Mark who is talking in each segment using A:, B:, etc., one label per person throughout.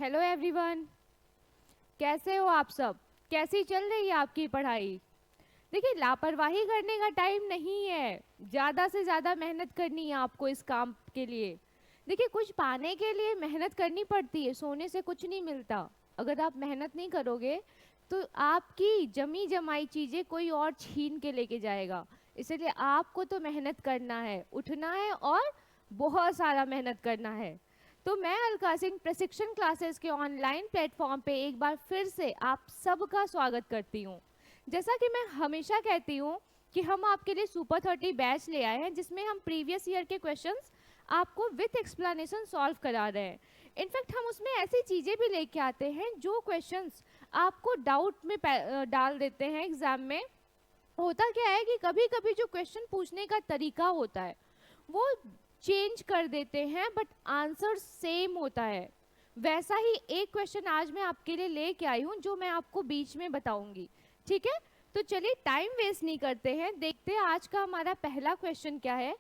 A: Hello everyone, कैसे हो आप सब? कैसी चल रही है आपकी पढ़ाई? देखिए, लापरवाही करने का टाइम नहीं है। ज़्यादा से ज़्यादा मेहनत करनी है आपको इस काम के लिए। देखिए, कुछ पाने के लिए मेहनत करनी पड़ती है, सोने से कुछ नहीं मिलता। अगर आप मेहनत नहीं करोगे तो आपकी जमी जमाई चीज़ें कोई और छीन के लेके जाएगा। इसलिए आपको तो मेहनत करना है, उठना है और बहुत सारा मेहनत करना है। तो मैं अलका सिंह प्रशिक्षण क्लासेस के ऑनलाइन प्लेटफॉर्म पे एक बार फिर से आप सबका स्वागत करती हूँ। जैसा कि मैं हमेशा कहती हूँ कि हम आपके लिए सुपर 30 बैच ले आए हैं, जिसमें हम प्रीवियस ईयर के क्वेश्चंस आपको विथ एक्सप्लेनेशन सॉल्व करा रहे हैं। इनफैक्ट हम उसमें ऐसी चीज़ें भी लेके आते हैं जो क्वेश्चंस आपको डाउट में डाल देते हैं एग्जाम में। होता क्या है कि कभी कभी जो क्वेश्चन पूछने का तरीका होता है वो चेंज कर देते हैं, बट आंसर सेम होता है। वैसा ही एक क्वेश्चन आज मैं आपके लिए लेके आई हूँ जो मैं आपको बीच में बताऊंगी। ठीक है, तो चलिए टाइम वेस्ट नहीं करते हैं, देखते हैं आज का हमारा पहला क्वेश्चन क्या है।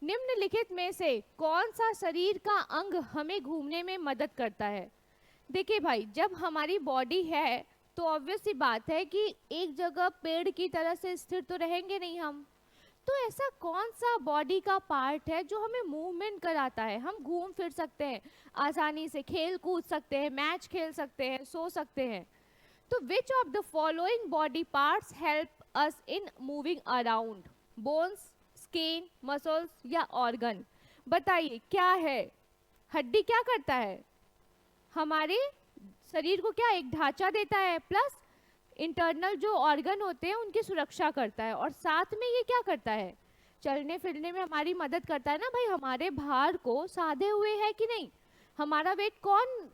A: निम्नलिखित में से कौन सा शरीर का अंग हमें घूमने में मदद करता है? देखिए भाई, जब हमारी बॉडी है तो ऑब्वियस सी बात है कि एक जगह पेड़ की तरह से स्थिर तो रहेंगे नहीं हम। तो ऐसा कौन सा बॉडी का पार्ट है जो हमें मूवमेंट कराता है? हम घूम फिर सकते हैं आसानी से, खेल कूद सकते हैं, मैच खेल सकते हैं, सो सकते हैं। तो विच of the following body parts help us in moving around? Bones, skin, muscles या ऑर्गन? बताइए क्या है। हड्डी क्या करता है? हमारे शरीर को क्या एक ढांचा देता है, प्लस इंटरनल जो ऑर्गन होते हैं उनकी सुरक्षा करता है, और साथ में ये क्या करता है, चलने फिरने में हमारी मदद करता है ना भाई। हमारे भार को साधे हुए है कि नहीं? हमारा वेट कौन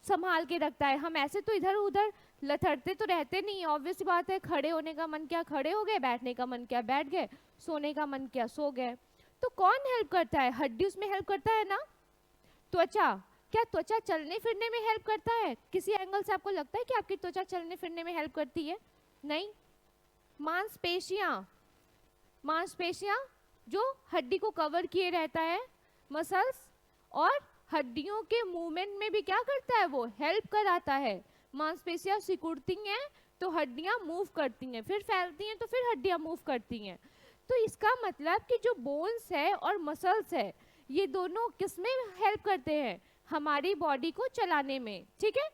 A: संभाल के रखता है? हम ऐसे तो इधर उधर लथड़ते तो रहते नहीं। ऑब्वियस बात है, खड़े होने का मन किया खड़े हो गए, बैठने का मन किया बैठ गए, सोने का मन किया सो गए। तो कौन हेल्प करता है? हड्डी उसमें हेल्प करता है ना। त्वचा, क्या त्वचा चलने फिरने में हेल्प करता है? किसी एंगल से आपको लगता है कि आपकी त्वचा चलने फिरने में हेल्प करती है? नहीं। मांसपेशियां, मांसपेशियां जो हड्डी को कवर किए रहता है, मसल्स, और हड्डियों के मूवमेंट में भी क्या करता है, वो हेल्प कराता है। मांसपेशियां सिकुड़ती हैं तो हड्डियां मूव करती हैं, फिर फैलती हैं तो फिर हड्डियां मूव करती हैं। तो इसका मतलब कि जो बोन्स है और मसल्स है, ये दोनों किसमें हेल्प करते हैं? हमारी बॉडी को चलाने में। ठीक है,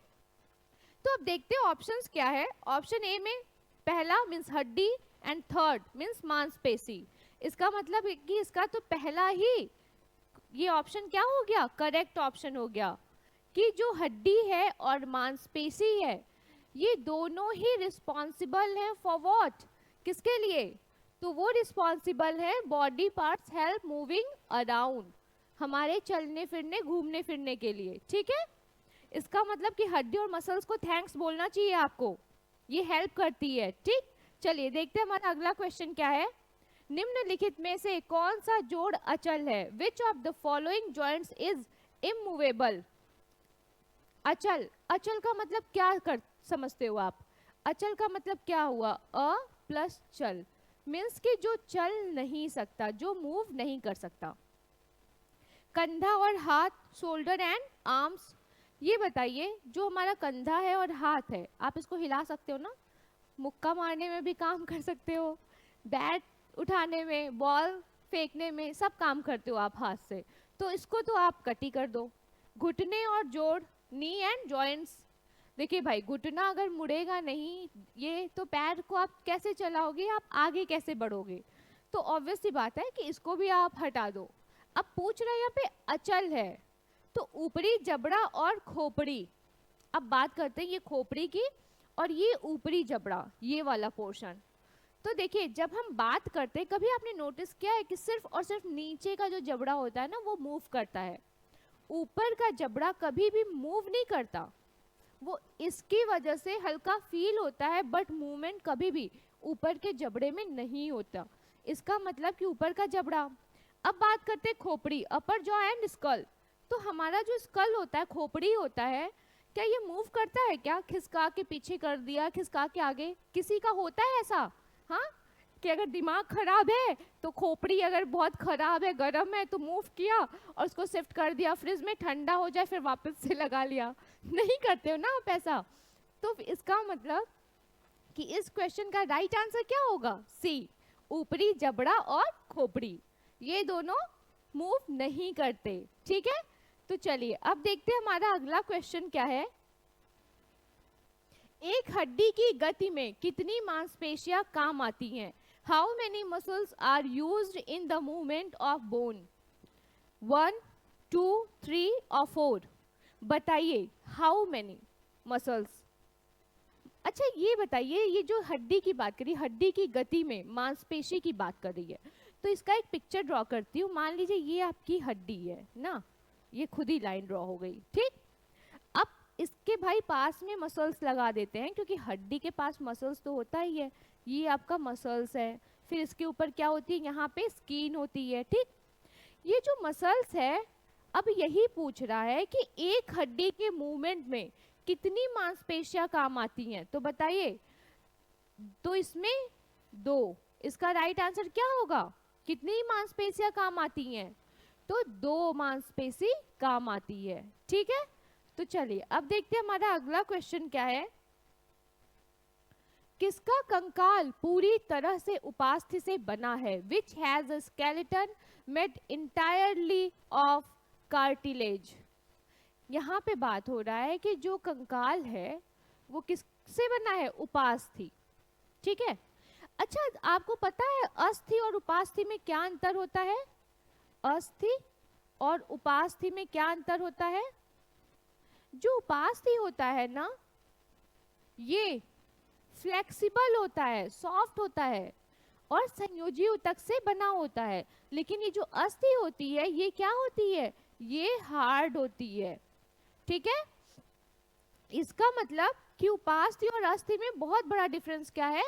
A: तो अब देखते हैं ऑप्शंस क्या है। ऑप्शन ए में पहला मीन्स हड्डी एंड थर्ड मीन्स मांसपेशी। इसका मतलब है कि इसका तो पहला ही ये ऑप्शन क्या हो गया, करेक्ट ऑप्शन हो गया, कि जो हड्डी है और मांसपेशी है ये दोनों ही रिस्पॉन्सिबल हैं फॉर व्हाट, किसके लिए? तो वो रिस्पॉन्सिबल है body parts help moving around, हमारे चलने फिरने घूमने फिरने के लिए। ठीक है, इसका मतलब कि हड्डी और मसल्स को थैंक्स बोलना चाहिए आपको, ये हेल्प करती है। ठीक, चलिए देखते हैं हमारा अगला क्वेश्चन क्या है। निम्नलिखित में से कौन सा जोड़ अचल है? विच of the following joints is immovable? अचल, अचल का मतलब क्या कर समझते हो आप? अचल का मतलब क्या हुआ? अ प्लस चल, मीन्स कि जो चल नहीं सकता, जो मूव नहीं कर सकता। कंधा और हाथ, शोल्डर एंड आर्म्स। ये बताइए, जो हमारा कंधा है और हाथ है, आप इसको हिला सकते हो ना, मुक्का मारने में भी काम कर सकते हो, बैट उठाने में, बॉल फेंकने में, सब काम करते हो आप हाथ से। तो इसको तो आप कटी कर दो। घुटने और जोड़, नी एंड जॉइंट्स। देखिए भाई, घुटना अगर मुड़ेगा नहीं ये, तो पैर को आप कैसे चलाओगे, आप आगे कैसे बढ़ोगे? तो ऑब्वियस सी बात है कि इसको भी आप हटा दो। अब पूछ रहे हैं यहाँ पे अचल है, तो ऊपरी जबड़ा और खोपड़ी। अब बात करते हैं ये खोपड़ी की और ये ऊपरी जबड़ा, ये वाला पोर्शन। तो देखिए, जब हम बात करते हैं, कभी आपने नोटिस किया है कि सिर्फ और सिर्फ नीचे का जो जबड़ा होता है ना वो मूव करता है, ऊपर का जबड़ा कभी भी मूव नहीं करता। वो इसकी वजह से हल्का फील होता है, बट मूवमेंट कभी भी ऊपर के जबड़े में नहीं होता। इसका मतलब कि ऊपर का जबड़ा। अब बात करते हैं खोपड़ी, अपर जॉ एंड स्कल। तो हमारा जो स्कल होता है, खोपड़ी होता है, क्या ये मूव करता है क्या? खिसका के पीछे कर दिया, खिसका के आगे, किसी का होता है ऐसा? हाँ, कि अगर दिमाग खराब है तो खोपड़ी अगर बहुत खराब है, गर्म है, तो मूव किया और उसको शिफ्ट कर दिया फ्रिज में, ठंडा हो जाए फिर वापस से लगा लिया। नहीं करते हो ना आप ऐसा। तो इसका मतलब कि इस क्वेश्चन का राइट आंसर क्या होगा? सी, ऊपरी जबड़ा और खोपड़ी ये दोनों मूव नहीं करते। ठीक है, तो चलिए अब देखते हैं हमारा अगला क्वेश्चन क्या है। एक हड्डी की गति में कितनी मांसपेशियां काम आती हैं? How many muscles are used in the movement of bone? 1, 2, 3 और 4। बताइए हाउ मेनी मसल्स। अच्छा ये बताइए, ये जो हड्डी की बात करी, हड्डी की गति में मांसपेशी की बात कर रही है, तो इसका एक पिक्चर ड्रॉ करती हूँ। मान लीजिए ये आपकी हड्डी है ना, ये खुद ही लाइन ड्रॉ हो गई। ठीक, अब इसके भाई पास में मसल्स लगा देते हैं, क्योंकि हड्डी के पास मसल्स तो होता ही है। ये आपका मसल्स है, फिर इसके ऊपर क्या होती है, यहाँ पे स्किन होती है। ठीक, ये जो मसल्स है, अब यही पूछ रहा है कि एक हड्डी के मूवमेंट में कितनी मांसपेशियां काम आती हैं। तो बताइए, तो इसमें 2, इसका राइट आंसर क्या होगा? कितनी मांसपेशियां काम आती हैं? तो 2 मांसपेशी काम आती है। ठीक है, तो चलिए अब देखते हैं हमारा अगला क्वेश्चन क्या है। किसका कंकाल पूरी तरह से उपास्थि से बना है? Which has a skeleton made entirely of cartilage. यहाँ पे बात हो रहा है कि जो कंकाल है वो किससे बना है? उपास्थि। ठीक है, अच्छा आपको पता है अस्थि और उपास्थि में क्या अंतर होता है? अस्थि और उपास्थि में क्या अंतर होता है? जो उपास्थि होता है ना, ये फ्लेक्सिबल होता है, सॉफ्ट होता है और संयोजी ऊतक से बना होता है। लेकिन ये जो अस्थि होती है ये क्या होती है? ये हार्ड होती है। ठीक है, इसका मतलब कि उपास्थि और अस्थि में बहुत बड़ा डिफरेंस क्या है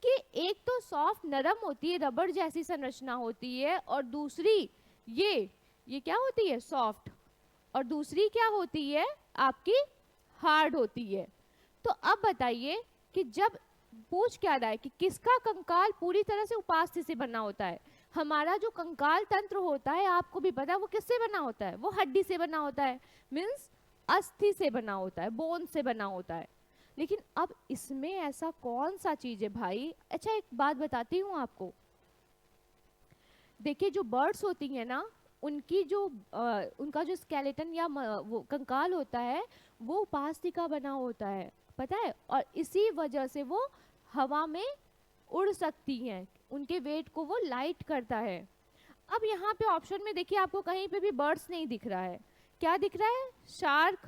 A: कि एक तो सॉफ्ट नरम होती है, रबड़ जैसी संरचना होती है, और दूसरी ये क्या होती है? सॉफ्ट। और दूसरी क्या होती है? आपकी हार्ड होती है। तो अब बताइए कि जब पूछ क्या रहा है कि किसका कंकाल पूरी तरह से उपास्थि से बना होता है। हमारा जो कंकाल तंत्र होता है, आपको भी पता है वो किससे बना होता है? वो हड्डी से बना होता है, मीन्स अस्थि से बना होता है, बोन से बना होता है। लेकिन अब इसमें ऐसा कौन सा चीज है भाई? अच्छा एक बात बताती हूँ आपको, देखिए जो बर्ड्स होती हैं ना, उनकी जो उनका जो स्केलेटन या वो कंकाल होता है वो उपास्थि का बना होता है, पता है। और इसी वजह से वो हवा में उड़ सकती हैं, उनके वेट को वो लाइट करता है। अब यहाँ पे ऑप्शन में देखिए आपको कहीं पे भी बर्ड्स नहीं दिख रहा है। क्या दिख रहा है? शार्क,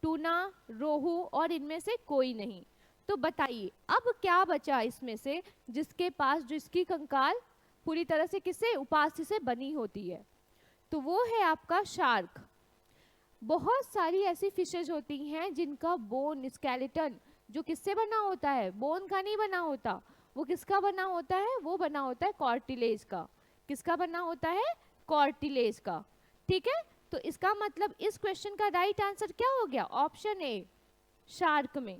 A: टूना, रोहू और इनमें से कोई नहीं। तो बताइए अब क्या बचा इसमें से जिसके पास, जिसकी कंकाल पूरी तरह से किससे? उपास्थि से बनी होती है। तो वो है आपका शार्क। बहुत सारी ऐसी फिशेज होती हैं जिनका बोन, स्केलेटन जो किससे बना होता है? बोन का नहीं बना होता। वो किसका बना होता है? वो बना होता है कार्टिलेज का। किसका बना होता है? कार्टिलेज का। ठीक है, तो इसका मतलब इस क्वेश्चन का राइट आंसर क्या हो गया? ऑप्शन ए, शार्क में।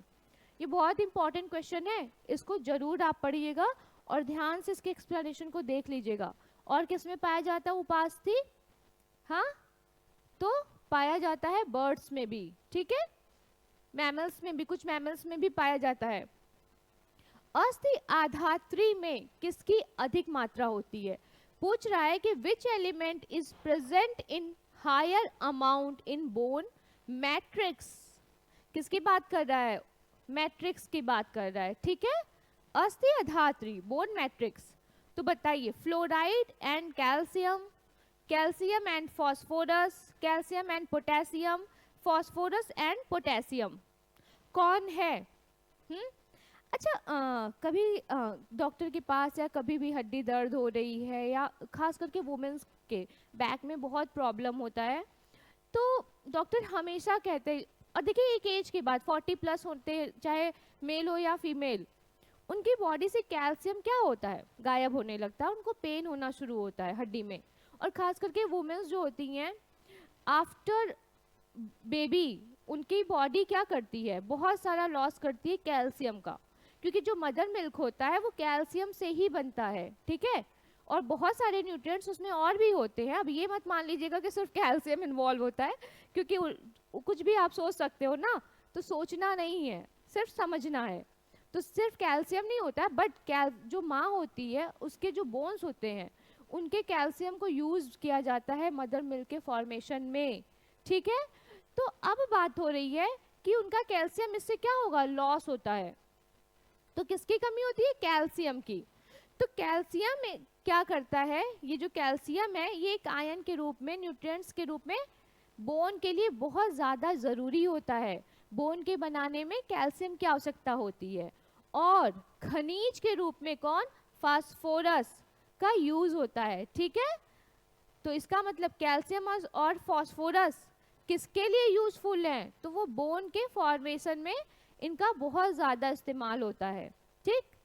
A: ये बहुत इंपॉर्टेंट क्वेश्चन है, इसको जरूर आप पढ़िएगा और ध्यान से इसके एक्सप्लेनेशन को देख लीजिएगा। और किसमें पाया जाता है उपास्थि? हाँ, तो पाया जाता है बर्ड्स में भी। ठीक है, मैमल्स में भी, कुछ मैमल्स में भी पाया जाता है। अस्थि आधात्री में किसकी अधिक मात्रा होती है? पूछ रहा है कि which element is present in higher amount in bone matrix. किसकी बात कर रहा है? मैट्रिक्स की बात कर रहा है। ठीक है, अस्थि अधात्री, बोन मैट्रिक्स। तो बताइए fluoride and calcium, calcium and phosphorus, calcium and potassium, phosphorus and potassium, कौन है? अच्छा कभी डॉक्टर के पास या कभी भी हड्डी दर्द हो रही है, या खास करके वुमेन्स के बैक में बहुत प्रॉब्लम होता है, तो डॉक्टर हमेशा कहते हैं, और देखिए एक एज के बाद 40 प्लस होते हैं, चाहे मेल हो या फीमेल, उनकी बॉडी से कैल्शियम क्या होता है? गायब होने लगता है, उनको पेन होना शुरू होता है हड्डी में। और खास करके वुमेन्स जो होती हैं आफ्टर बेबी, उनकी बॉडी क्या करती है? बहुत सारा लॉस करती है कैल्शियम का, क्योंकि जो मदर मिल्क होता है वो कैल्शियम से ही बनता है, ठीक है, और बहुत सारे न्यूट्रिएंट्स उसमें और भी होते हैं। अब ये मत मान लीजिएगा कि सिर्फ कैल्शियम इन्वॉल्व होता है, क्योंकि कुछ भी आप सोच सकते हो ना, तो सोचना नहीं है, सिर्फ समझना है। तो सिर्फ कैल्शियम नहीं होता है, बट जो माँ होती है उसके जो बोन्स होते हैं उनके कैल्शियम को यूज किया जाता है मदर मिल्क के फॉर्मेशन में, ठीक है। तो अब बात हो रही है कि उनका कैल्शियम इससे क्या होगा, लॉस होता है। तो किसकी कमी होती है, कैल्शियम की। तो कैल्शियम क्या करता है, ये जो कैल्शियम है ये एक आयन के रूप में, न्यूट्रिएंट्स के रूप में बोन के लिए बहुत ज़्यादा ज़रूरी होता है। बोन के बनाने में कैल्शियम की आवश्यकता होती है। और खनिज के रूप में कौन, फास्फोरस का यूज होता है, ठीक है। तो इसका मतलब कैल्शियम और फास्फोरस किसके लिए यूजफुल हैं, तो वो बोन के फॉर्मेशन में इनका बहुत ज़्यादा इस्तेमाल होता है, ठीक।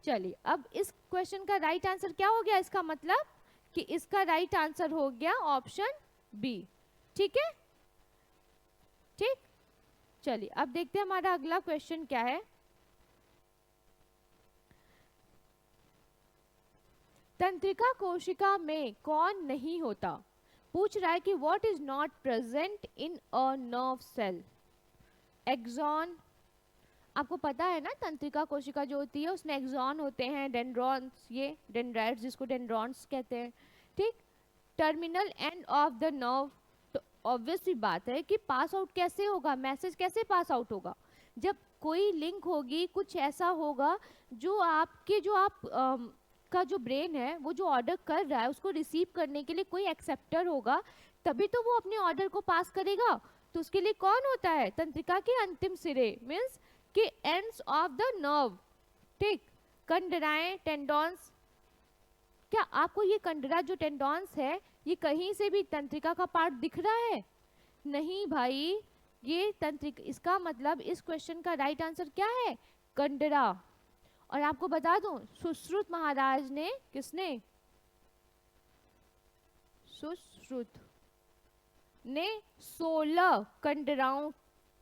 A: चलिए अब इस क्वेश्चन का राइट आंसर क्या हो गया, इसका मतलब कि इसका राइट आंसर हो गया ऑप्शन बी, ठीक है, ठीक। चलिए अब देखते हैं हमारा अगला क्वेश्चन क्या है। तंत्रिका कोशिका में कौन नहीं होता, पूछ रहा है कि what is not present in a nerve cell. Axon, आपको पता है ना तंत्रिका कोशिका जो होती है उसमें एक्सॉन होते हैं, डेंड्रॉन्स, ये डेंड्राइट्स जिसको डेंड्रॉन्स कहते हैं, ठीक। Terminal end of the nerve, तो ऑब्वियसली बात है कि पास आउट कैसे होगा, मैसेज कैसे पास आउट होगा, जब कोई लिंक होगी, कुछ ऐसा होगा जो आपके जो आप का जो ब्रेन है वो जो ऑर्डर कर रहा है उसको रिसीव करने के लिए कोई एक्सेप्टर होगा, तभी तो वो अपने ऑर्डर को पास करेगा। तो उसके लिए कौन होता है, तंत्रिका के अंतिम सिरे, मीन्स के एंड्स ऑफ द नर्व, ठीक। कंडराएं, टेंडॉन्स, क्या आपको ये कंडरा जो टेंडॉन्स है ये कहीं से भी तंत्रिका का पार्ट दिख रहा है, नहीं भाई, ये तंत्रिका, इसका मतलब इस क्वेश्चन का राइट आंसर क्या है, कंडरा। और आपको बता दूं सुश्रुत महाराज ने, किसने, सुश्रुत ने 16 कंडराओं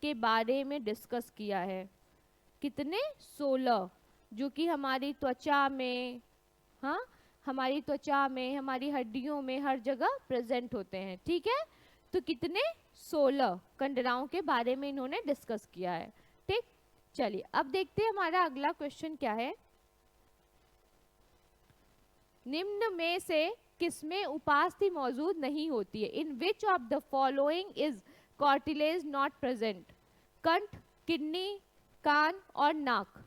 A: के बारे में डिस्कस किया है। कितने, 16, जो कि हमारी त्वचा में, हाँ, हमारी त्वचा में, हमारी हड्डियों में, हर जगह प्रेजेंट होते हैं, ठीक है। तो कितने, 16 कंडराओं के बारे में इन्होंने डिस्कस किया है, ठीक। चलिए अब देखते हैं हमारा अगला क्वेश्चन क्या है। निम्न में से किसमें उपास्थि मौजूद नहीं होती है, in which of the following is cartilage not present, कंठ, किडनी, कान और नाक।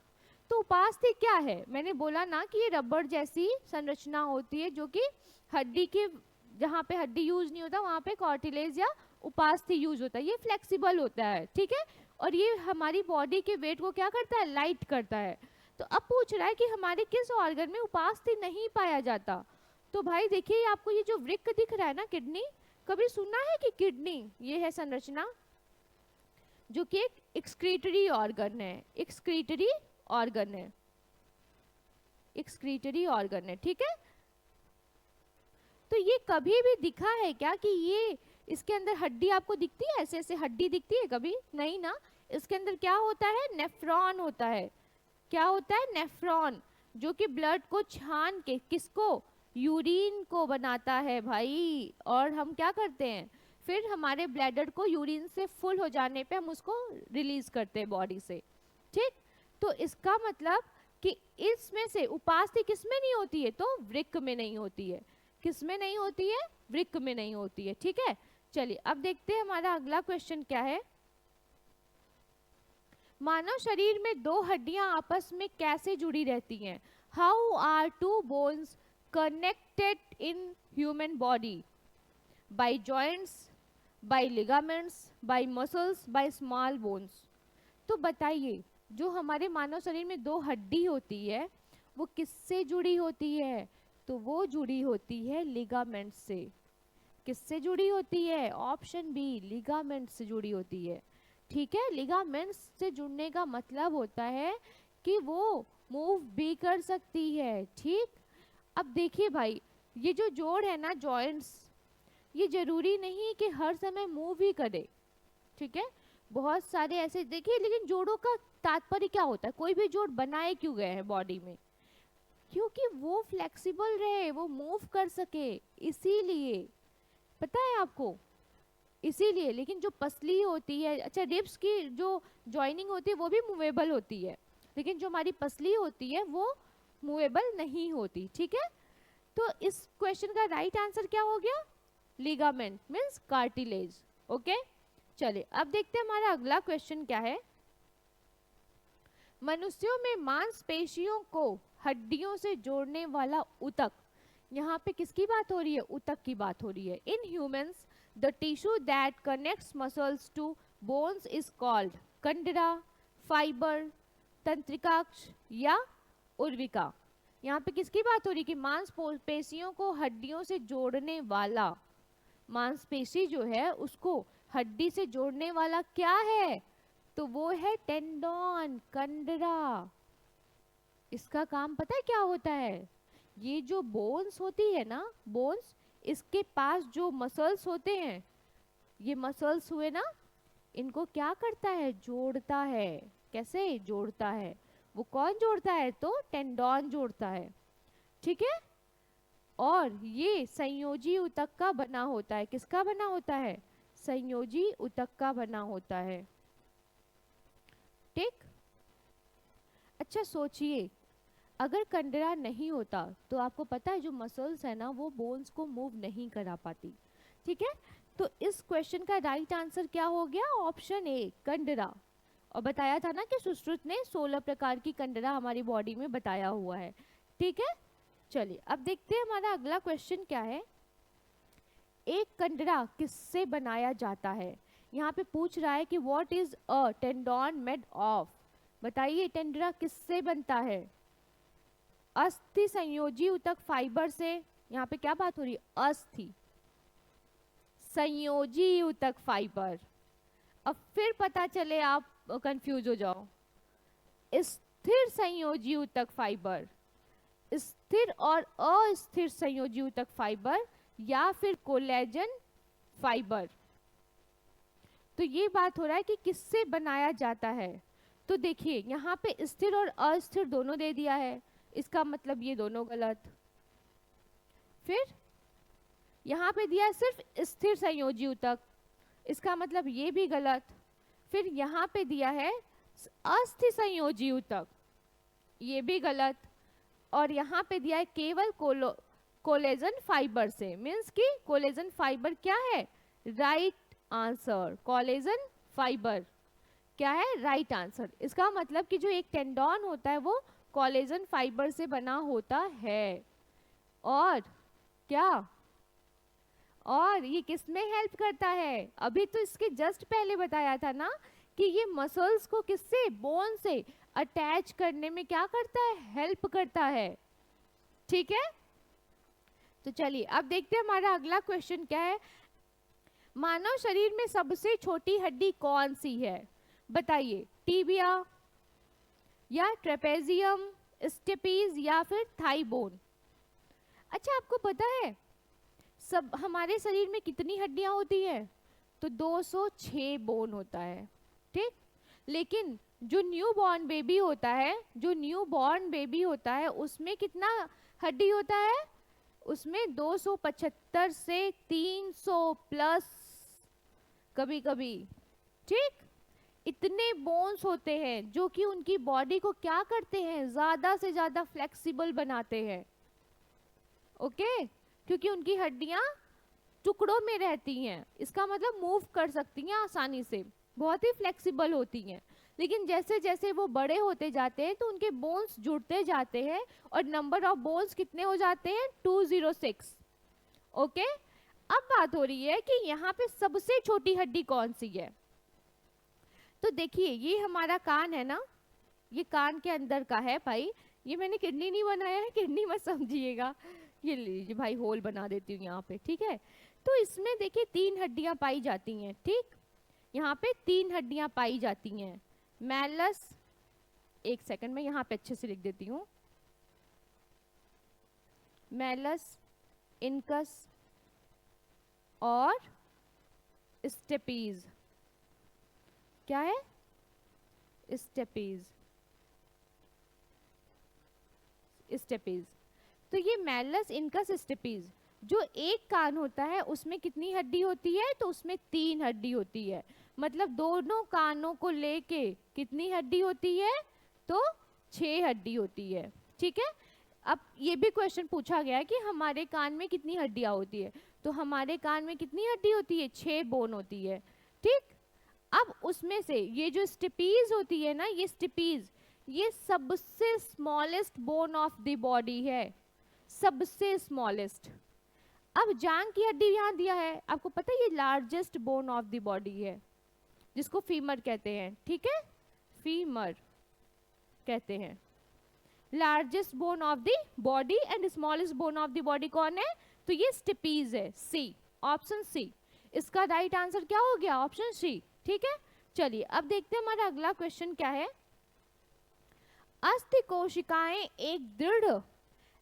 A: तो उपास्थि क्या है, मैंने बोला ना कि ये रबड़ जैसी संरचना होती है जो कि हड्डी के, जहाँ पे हड्डी यूज नहीं होता वहाँ पे कार्टिलेज या उपास्थि यूज होता है, ये फ्लेक्सिबल होता है, ठीक है, और ये हमारी बॉडी के वेट को क्या करता है, लाइट करता है। तो अब पूछ रहा है कि हमारे किस ऑर्गन में उपास्थि नहीं पाया जाता। तो भाई देखिए आपको ये जो वृक्क दिख रहा है ना, किडनी, कभी सुना है कि किडनी ये है संरचना जो कि एक एक्सक्रीटरी ऑर्गन है, एक्सक्रीटरी ऑर्गन है, एक्सक्रीटरी ऑर्गन है, ठीक है। तो ये कभी भी दिखा है क्या कि ये इसके अंदर हड्डी आपको दिखती है, ऐसे ऐसे हड्डी दिखती है, कभी नहीं ना। इसके अंदर क्या होता है, नेफ्रॉन होता है, क्या होता है, नेफ्रॉन, जो कि ब्लड को छान के, किसको, यूरिन को बनाता है भाई। और हम क्या करते हैं, फिर हमारे ब्लैडर को यूरिन से फुल हो जाने पे हम उसको रिलीज करते हैं बॉडी से, ठीक। तो इसका मतलब कि इसमें से उपास्थि किसमें नहीं होती है, तो वृक्क में नहीं होती है, किसमें नहीं होती है, वृक्क में नहीं होती है, ठीक है। चलिए अब देखते हैं हमारा अगला क्वेश्चन क्या है। मानव शरीर में दो हड्डियां आपस में कैसे जुड़ी रहती हैं, how are two bones connected in human body, by joints, by ligaments, by muscles, by small bones. तो बताइए जो हमारे मानव शरीर में दो हड्डी होती है वो किससे जुड़ी होती है, तो वो जुड़ी होती है लिगामेंट से। किससे जुड़ी होती है, ऑप्शन बी, लिगामेंट से जुड़ी होती है, ठीक है। लिगामेंट्स से जुड़ने का मतलब होता है कि वो मूव भी कर सकती है, ठीक। अब देखिए भाई ये जो जोड़ है ना, जॉइंट्स, ये जरूरी नहीं कि हर समय मूव ही करे, ठीक है। बहुत सारे ऐसे देखिए, लेकिन जोड़ों का तात्पर्य क्या होता है, कोई भी जोड़ बनाए क्यों गए हैं बॉडी में, क्योंकि वो फ्लेक्सिबल रहे, वो मूव कर सके, इसीलिए, पता है आपको, इसीलिए। लेकिन जो पसली होती है, अच्छा रिब्स की जो जॉइनिंग होती है वो भी मूवेबल होती है, लेकिन जो हमारी पसली होती है वो मूवेबल नहीं होती, ठीक है। तो इस क्वेश्चन का राइट आंसर क्या हो गया, लिगामेंट मीन्स कार्टिलेज। ओके, चलिए अब देखते हैं हमारा अगला क्वेश्चन क्या है। मनुष्यों में मांसपेशियों को हड्डियों से जोड़ने वाला ऊतक, यहाँ पे किसकी बात हो रही है, ऊतक की बात हो रही है। In humans the tissue that connects muscles to bones is called कंडरा, फाइबर, तंत्रिकाक्ष या उर्विका। यहाँ पे किसकी बात हो रही है कि मांसपेशियों को हड्डियों से जोड़ने वाला, मांसपेशी जो है उसको हड्डी से जोड़ने वाला क्या है, तो वो है टेंडोन, कंडरा। इसका काम पता है क्या होता है, ये जो बोन्स होती है ना, बोन्स, इसके पास जो मसल्स होते हैं, ये मसल्स हुए ना, इनको क्या करता है, जोड़ता है। कैसे जोड़ता है, वो कौन जोड़ता है, तो टेंडोन जोड़ता है, ठीक है। और ये संयोजी ऊतक का बना होता है, किसका बना होता है, संयोजी ऊतक का बना होता है, ठीक। अच्छा सोचिए, अगर कंडरा नहीं होता तो आपको पता है जो मसल्स है ना वो बोन्स को मूव नहीं करा पाती, ठीक है। तो इस क्वेश्चन का राइट आंसर क्या हो गया, ऑप्शन ए कंडरा। और बताया था ना कि सुश्रुत ने 16 प्रकार की कंडरा हमारी बॉडी में बताया हुआ है, ठीक है। चलिए अब देखते हैं हमारा अगला क्वेश्चन क्या है। एक कंडरा किससे बनाया जाता है, यहाँ पे पूछ रहा है कि what is a tendon made of. बताइए टेंडरा किससे बनता है, अस्थि संयोजी ऊतक फाइबर से, यहाँ पे क्या बात हो रही है, अस्थि संयोजी ऊतक फाइबर। अब फिर पता चले आप कंफ्यूज हो जाओ, स्थिर संयोजी ऊतक फाइबर, स्थिर और अस्थिर संयोजी ऊतक फाइबर, या फिर कोलेजन फाइबर। तो ये बात हो रहा है कि किससे बनाया जाता है। तो देखिए यहाँ पे स्थिर और अस्थिर दोनों दे दिया है, इसका मतलब ये दोनों गलत। फिर यहाँ पे दिया सिर्फ स्थिर संयोजी ऊतक, इसका मतलब ये भी गलत। फिर यहाँ पे दिया है अस्थि संयोजी ऊतक, ये भी गलत। और यहाँ पे दिया है केवल कोलेजन फाइबर से, मीन्स कि कोलेजन फाइबर क्या है, राइट आंसर, कोलेजन फाइबर क्या है, राइट आंसर। इसका मतलब कि जो एक टेंडोन होता है वो कोलेजन फाइबर से बना होता है। और क्या, और ये किस में हेल्प करता है, अभी तो इसके जस्ट पहले बताया था ना कि ये मसल्स को किससे, बोन से अटैच करने में क्या करता है, हेल्प करता है, ठीक है। तो चलिए अब देखते हैं हमारा अगला क्वेश्चन क्या है। मानव शरीर में सबसे छोटी हड्डी कौन सी है, बताइए, टीबिया या ट्रेपेजियम, स्टेपीज या फिर थाई बोन। अच्छा आपको पता है सब हमारे शरीर में कितनी हड्डियां होती है, तो 206 बोन होता है, ठीक। लेकिन जो न्यू बॉर्न बेबी होता है, जो न्यू बॉर्न बेबी होता है उसमें कितना हड्डी होता है, उसमें 275 से 300 प्लस कभी कभी, ठीक। इतने बोन्स होते हैं जो कि उनकी बॉडी को क्या करते हैं, ज्यादा से ज्यादा फ्लेक्सिबल बनाते हैं, ओके। क्योंकि उनकी हड्डियां टुकड़ों में रहती हैं, इसका मतलब मूव कर सकती हैं आसानी से, बहुत ही फ्लेक्सिबल होती हैं। लेकिन जैसे जैसे वो बड़े होते जाते हैं तो उनके बोन्स जुड़ते जाते हैं, और नंबर ऑफ बोन्स कितने हो जाते हैं, 206, ओके। अब बात हो रही है कि यहाँ पे सबसे छोटी हड्डी कौन सी है। तो देखिए ये हमारा कान है ना, ये कान के अंदर का है भाई, ये मैंने किडनी नहीं बनाया है, किडनी मत समझिएगा, ये लीजिए भाई होल बना देती हूँ यहाँ पे, ठीक है। तो इसमें देखिए 3 हड्डियां पाई जाती हैं, ठीक। यहाँ पे 3 हड्डियां पाई जाती हैं, मैलस, एक सेकंड में यहाँ पे अच्छे से लिख देती हूँ, मैलस, इनकस और स्टेपीज। क्या है? स्टेपीज। स्टेपीज। तो ये मैलस इनकस स्टेपीज, जो एक कान होता है उसमें कितनी हड्डी होती है? तो उसमें 3 हड्डी होती है। मतलब दोनों कानों को लेके कितनी हड्डी होती है? तो 6 हड्डी होती है। ठीक है। अब ये भी क्वेश्चन पूछा गया है कि हमारे कान में कितनी हड्डियां होती है, तो हमारे कान में कितनी हड्डी होती है? 6 बोन होती है। ठीक। अब उसमें से ये जो स्टिपीज होती है ना, ये स्टिपीज, ये सबसे smallest bone of the body है, सबसे स्मॉलेस्ट। अब जांग की हड्डी यहाँ दिया है, आपको पता है ये largest bone of the body है, जिसको फीमर कहते हैं। ठीक है, फीमर कहते हैं। Largest bone of the body and smallest bone of the body कौन है? तो ये स्टिपीज है। सी, ऑप्शन सी इसका राइट आंसर क्या हो गया? Option C. ठीक है, चलिए अब देखते हैं हमारा अगला क्वेश्चन क्या है। अस्थि कोशिकाएं एक दृढ़,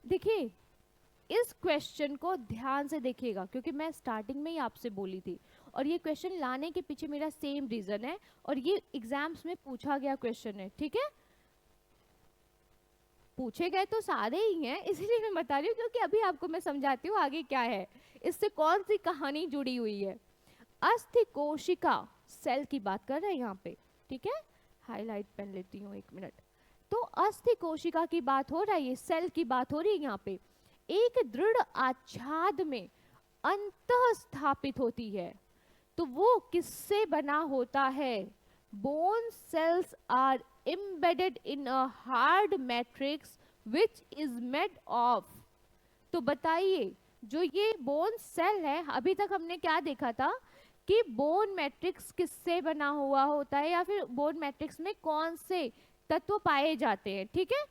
A: देखिए इस क्वेश्चन को ध्यान से देखिएगा, क्योंकि मैं स्टार्टिंग में ही आपसे बोली थी, और ये क्वेश्चन लाने के पीछे मेरा सेम रीजन है, और ये एग्जाम्स में पूछा गया क्वेश्चन है। ठीक है, पूछे गए तो सारे ही हैं, इसीलिए मैं बता रही हूँ, क्योंकि अभी आपको मैं समझाती हूँ आगे क्या है, इससे कौन सी कहानी जुड़ी हुई है। अस्थि कोशिका सेल की बात कर रहे हैं यहाँ पे। ठीक है, हाईलाइट पेन लेती हूँ 1 मिनट। तो अस्थि कोशिका की बात हो रही है, सेल की बात हो रही है यहाँ पे। एक दृढ़ आच्छाद में अंतः स्थापित होती है, तो वो किससे बना होता है? Bone cells are embedded in a hard matrix which is made of। तो बताइए, जो ये बोन सेल है, अभी तक हमने क्या देखा था कि बोन मैट्रिक्स किससे बना हुआ होता है, या फिर बोन मैट्रिक्स में कौन से तत्व पाए जाते हैं। ठीक है,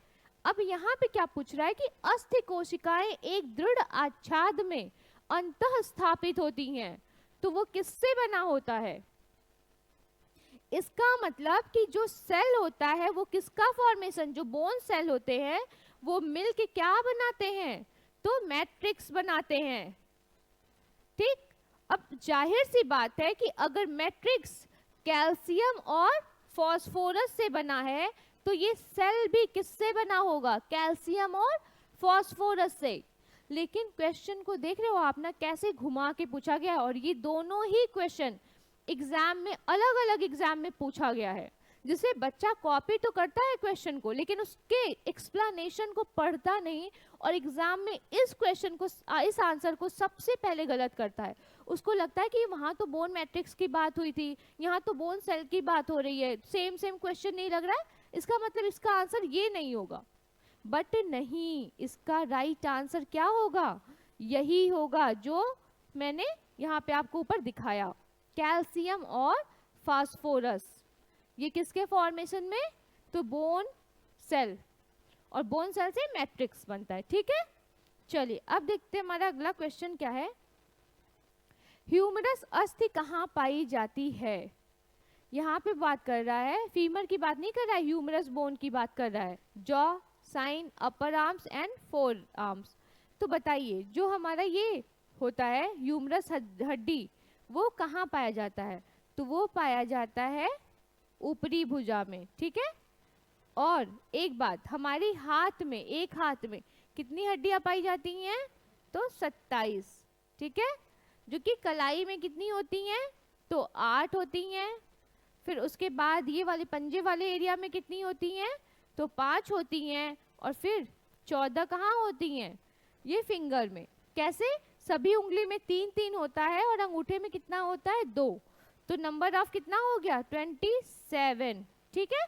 A: अब यहाँ पे क्या पूछ रहा है कि अस्थि कोशिकाएं एक दृढ़ आच्छाद में अंतः स्थापित होती हैं, तो वो किससे बना होता है? इसका मतलब कि जो सेल होता है वो किसका फॉर्मेशन, जो बोन सेल होते हैं वो मिलके क्या बनाते हैं? तो मैट्रिक्स बनाते हैं। ठीक, अब जाहिर सी बात है कि अगर मैट्रिक्स कैल्शियम और फास्फोरस से बना है, तो ये सेल भी किससे बना होगा? कैल्शियम और फास्फोरस से। लेकिन क्वेश्चन को देख रहे हो आप ना, कैसे घुमा के पूछा गया है, और ये दोनों ही क्वेश्चन एग्जाम में, अलग अलग एग्जाम में पूछा गया है, जिसे बच्चा कॉपी तो करता है क्वेश्चन को, लेकिन उसके एक्सप्लेनेशन को पढ़ता नहीं, और एग्जाम में इस क्वेश्चन को, इस आंसर को सबसे पहले गलत करता है। उसको लगता है कि वहां तो बोन मैट्रिक्स की बात हुई थी, यहाँ तो बोन सेल की बात हो रही है, सेम सेम क्वेश्चन नहीं लग रहा है, इसका मतलब इसका आंसर ये नहीं होगा। बट नहीं, इसका राइट आंसर क्या होगा? यही होगा जो मैंने यहाँ पे आपको ऊपर दिखाया, कैल्शियम और फास्फोरस। ये किसके फॉर्मेशन में? तो बोन सेल, और बोन सेल से मैट्रिक्स बनता है। ठीक है, चलिए अब देखते हैं हमारा अगला क्वेश्चन क्या है। ह्यूमरस अस्थि कहाँ पाई जाती है? यहाँ पे बात कर रहा है, फीमर की बात नहीं कर रहा है, ह्यूमरस बोन की बात कर रहा है। Jaw, shin, upper arms and forearms. तो बताइए, जो हमारा ये होता है ह्यूमरस हड्डी, वो कहाँ पाया जाता है? तो वो पाया जाता है ऊपरी भुजा में। ठीक है, और एक बात, हमारी हाथ में, एक हाथ में कितनी हड्डियां पाई जाती हैं? तो 27। ठीक है, जो कि कलाई में कितनी होती हैं? तो 8 होती हैं। फिर उसके बाद ये वाले पंजे वाले एरिया में कितनी होती हैं? तो 5 होती हैं। और फिर 14 कहाँ होती हैं? ये फिंगर में। कैसे? सभी उंगली में 3-3 होता है, और अंगूठे में कितना होता है? 2। तो नंबर ऑफ कितना हो गया? 27। ठीक है,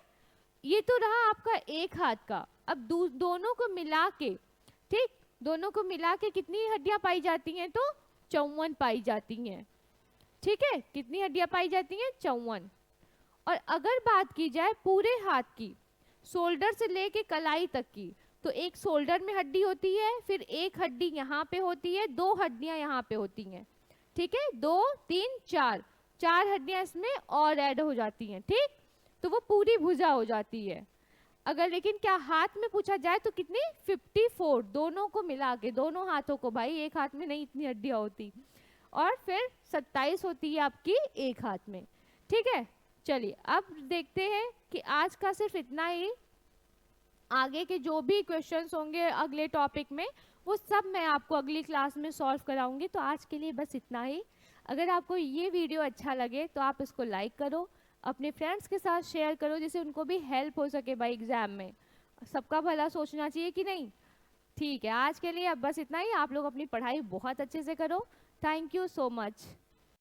A: ये तो रहा आपका एक हाथ का। अब दोनों को मिला के, ठीक, दोनों को मिला के कितनी हड्डियां पाई जाती हैं? तो 54 पाई जाती हैं। ठीक है, कितनी हड्डियां पाई जाती हैं? 54। और अगर बात की जाए पूरे हाथ की, शोल्डर से लेके कलाई तक की, तो एक शोल्डर में हड्डी होती है, फिर एक हड्डी यहाँ पे होती है, 2 हड्डियां यहाँ पे होती हैं। ठीक है, 2, 3, 4 हड्डियां इसमें और ऐड हो जाती हैं। ठीक, तो वो पूरी भुजा हो जाती है। अगर लेकिन क्या हाथ में पूछा जाए तो कितनी? 54, दोनों को मिला के, दोनों हाथों को, भाई एक हाथ में नहीं इतनी हड्डियां होती। और फिर 27 होती है आपकी एक हाथ में। ठीक है, चलिए अब देखते हैं कि आज का सिर्फ इतना ही। आगे के जो भी क्वेश्चंस होंगे अगले टॉपिक में वो सब मैं आपको अगली क्लास में सॉल्व कराऊंगी। तो आज के लिए बस इतना ही। अगर आपको ये वीडियो अच्छा लगे तो आप इसको लाइक करो, अपने फ्रेंड्स के साथ शेयर करो, जिससे उनको भी हेल्प हो सके भाई एग्जाम में। सबका भला सोचना चाहिए कि नहीं। ठीक है, आज के लिए अब बस इतना ही। आप लोग अपनी पढ़ाई बहुत अच्छे से करो। Thank you so much.